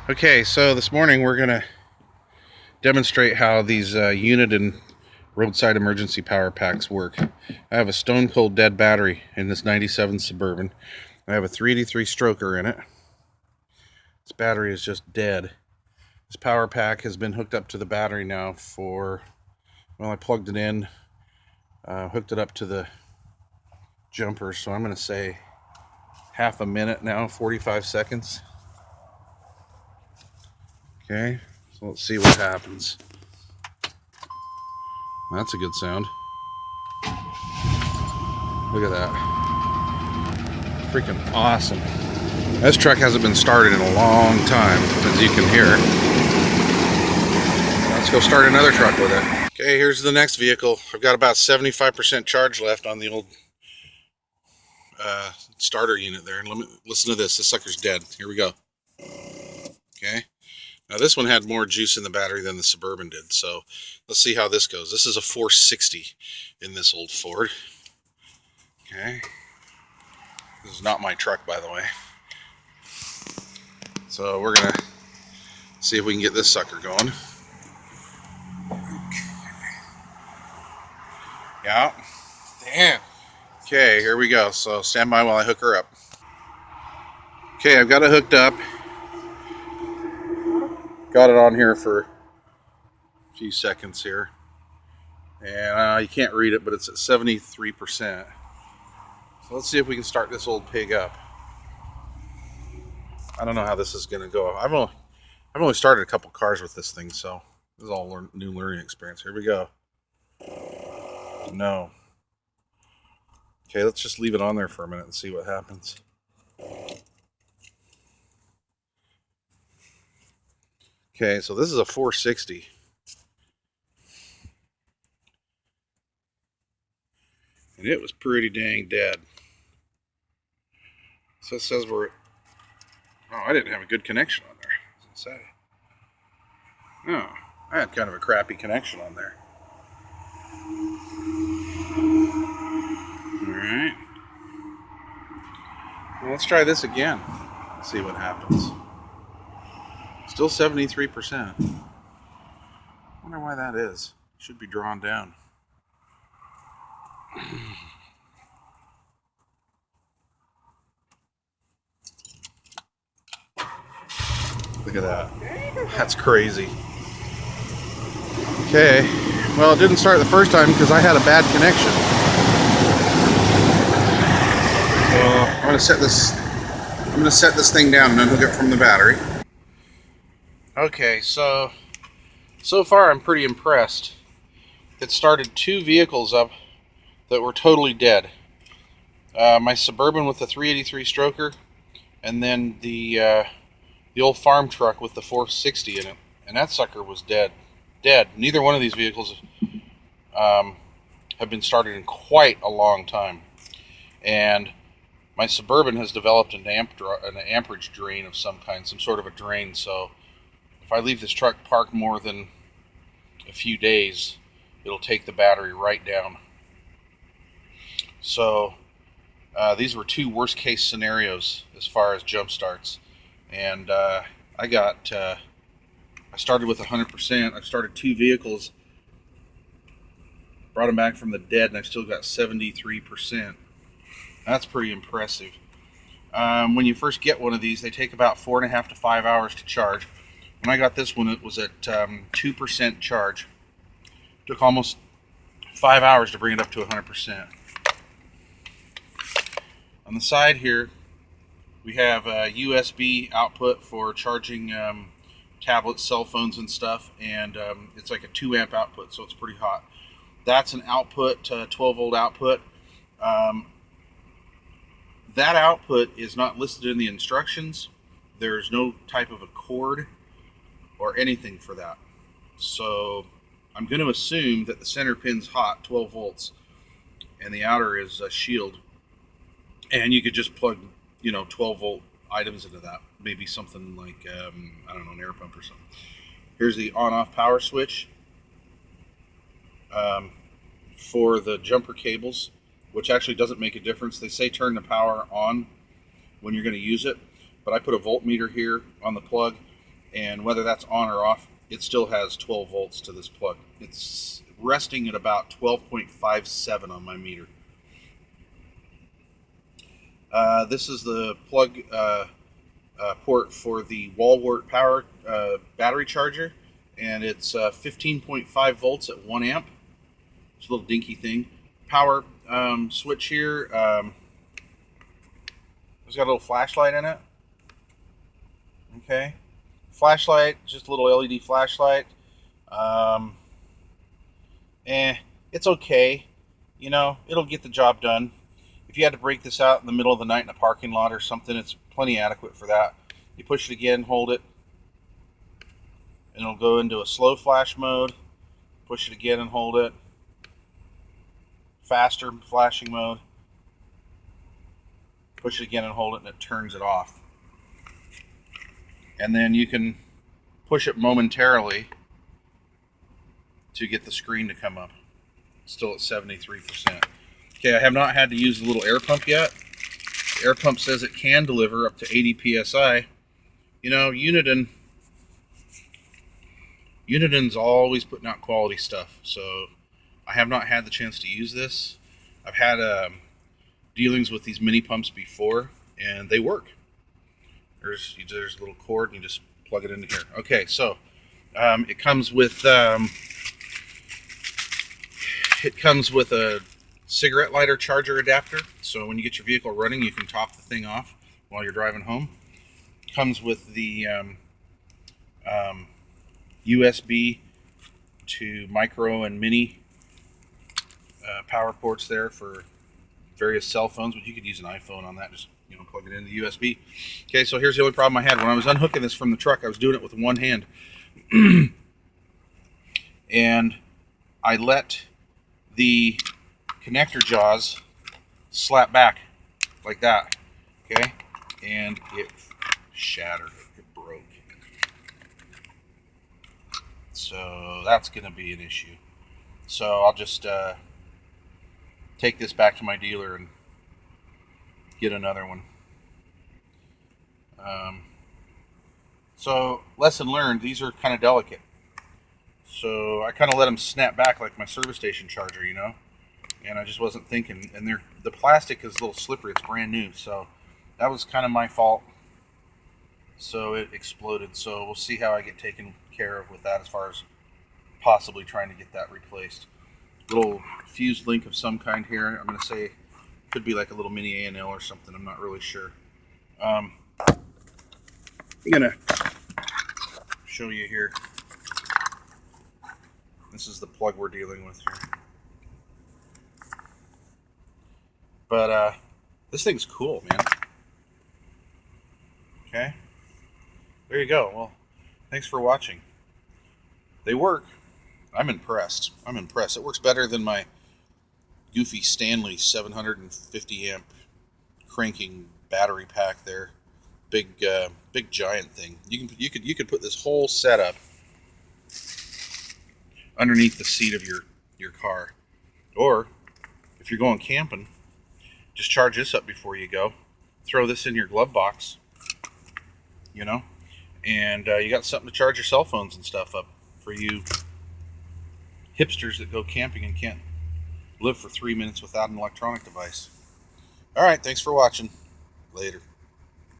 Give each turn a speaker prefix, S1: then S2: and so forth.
S1: Okay, so this morning we're going to demonstrate how these Uniden roadside emergency power packs work. I have a stone cold dead battery in this 97 Suburban. I have a 383 stroker in it. This battery is just dead. This power pack has been hooked up to the battery now for, well, I plugged it in, hooked it up to the jumper, so I'm going to say half a minute now, 45 seconds. Okay, so let's see what happens. That's a good sound. Look at that. Freaking awesome. This truck hasn't been started in a long time, as you can hear. Let's go start another truck with it. Okay, here's the next vehicle. I've got about 75% charge left on the old starter unit there. And listen to this. This sucker's dead. Here we go. Okay. Now this one had more juice in the battery than the Suburban did, so let's see how this goes. This is a 460 in this old Ford. Okay. This is not my truck, by the way. So we're gonna see if we can get this sucker going. Yeah. Damn. Okay, here we go. So stand by while I hook her up. Okay, I've got it hooked up. Got it on here for a few seconds here. And you can't read it, but it's at 73%. So let's see if we can start this old pig up. I don't know how this is going to go. I've only started a couple cars with this thing, so this is all new learning experience. Here we go. No. Okay, let's just leave it on there for a minute and see what happens. Okay, so this is a 460. And it was pretty dang dead. So it says we're... Oh, I didn't have a good connection on there. What does it say? Oh, I had kind of a crappy connection on there. Alright. Well, let's try this again. Let's see what happens. Still 73%. Wonder why that is. Should be drawn down. Look at that. That's crazy. Okay. Well, it didn't start the first time because I had a bad connection. So I'm gonna set this thing down and unhook it from the battery. Okay, so far I'm pretty impressed. It started two vehicles up that were totally dead. My Suburban with the 383 stroker, and then the old farm truck with the 460 in it, and that sucker was dead. Neither one of these vehicles have been started in quite a long time, and my Suburban has developed an amperage drain of some kind, some sort of a drain. So if I leave this truck parked more than a few days, it'll take the battery right down. So these were two worst case scenarios as far as jump starts. And I started with 100%. I've started two vehicles, brought them back from the dead, and I've still got 73%. That's pretty impressive. When you first get one of these, they take about 4.5 to 5 hours to charge. When I got this one, it was at 2% charge. Took almost 5 hours to bring it up to 100%. On the side here, we have a USB output for charging tablets, cell phones, and stuff, and it's like a 2 amp output, so it's pretty hot. That's an output, 12 volt output. That output is not listed in the instructions. There's no type of a cord or anything for that. So I'm going to assume that the center pin's hot, 12 volts, and the outer is a shield. And you could just plug 12 volt items into that. Maybe something like, I don't know, an air pump or something. Here's the on-off power switch for the jumper cables, which actually doesn't make a difference. They say turn the power on when you're going to use it, but I put a voltmeter here on the plug, and whether that's on or off, it still has 12 volts to this plug. It's resting at about 12.57 on my meter. This is the plug port for the Wart power battery charger, and it's 15.5 volts at 1 amp. It's a little dinky thing. Power switch here. It's got a little flashlight in it. Okay. Flashlight, just a little LED flashlight. It's okay. You know, it'll get the job done. If you had to break this out in the middle of the night in a parking lot or something, it's plenty adequate for that. You push it again, hold it, and it'll go into a slow flash mode. Push it again and hold it. Faster flashing mode. Push it again and hold it, and it turns it off. And then you can push it momentarily to get the screen to come up. Still at 73%. Okay, I have not had to use the little air pump yet. The air pump says it can deliver up to 80 psi. You know, Uniden's always putting out quality stuff, so I have not had the chance to use this. I've had dealings with these mini pumps before, and they work. There's a little cord, and you just plug it into here. Okay, so it comes with a cigarette lighter charger adapter, so when you get your vehicle running, you can top the thing off while you're driving home. It comes with the USB to micro and mini power ports there for various cell phones, but you could use an iPhone on that. Just, you know, plug it into USB. Okay, so here's the only problem I had. When I was unhooking this from the truck, I was doing it with one hand. And I let the connector jaws slap back like that. Okay? And it shattered. It broke. So that's going to be an issue. So I'll just take this back to my dealer and get another one. So lesson learned, these are kind of delicate. So I kind of let them snap back like my service station charger, you know, and I just wasn't thinking. And the plastic is a little slippery. It's brand new, so that was kind of my fault. So it exploded. So we'll see how I get taken care of with that, as far as possibly trying to get that replaced. Little fused link of some kind here. I'm going to say could be like a little mini A&L or something. I'm not really sure. I'm going to show you here. This is the plug we're dealing with here. But this thing's cool, man. Okay. There you go. Well, thanks for watching. They work. I'm impressed. It works better than my goofy Stanley 750 amp cranking battery pack there. Big giant thing. You could put this whole setup underneath the seat of your car. Or if you're going camping, just charge this up before you go. Throw this in your glove box, you know, and you got something to charge your cell phones and stuff up for you hipsters that go camping and can't live for 3 minutes without an electronic device. All right, thanks for watching. Later.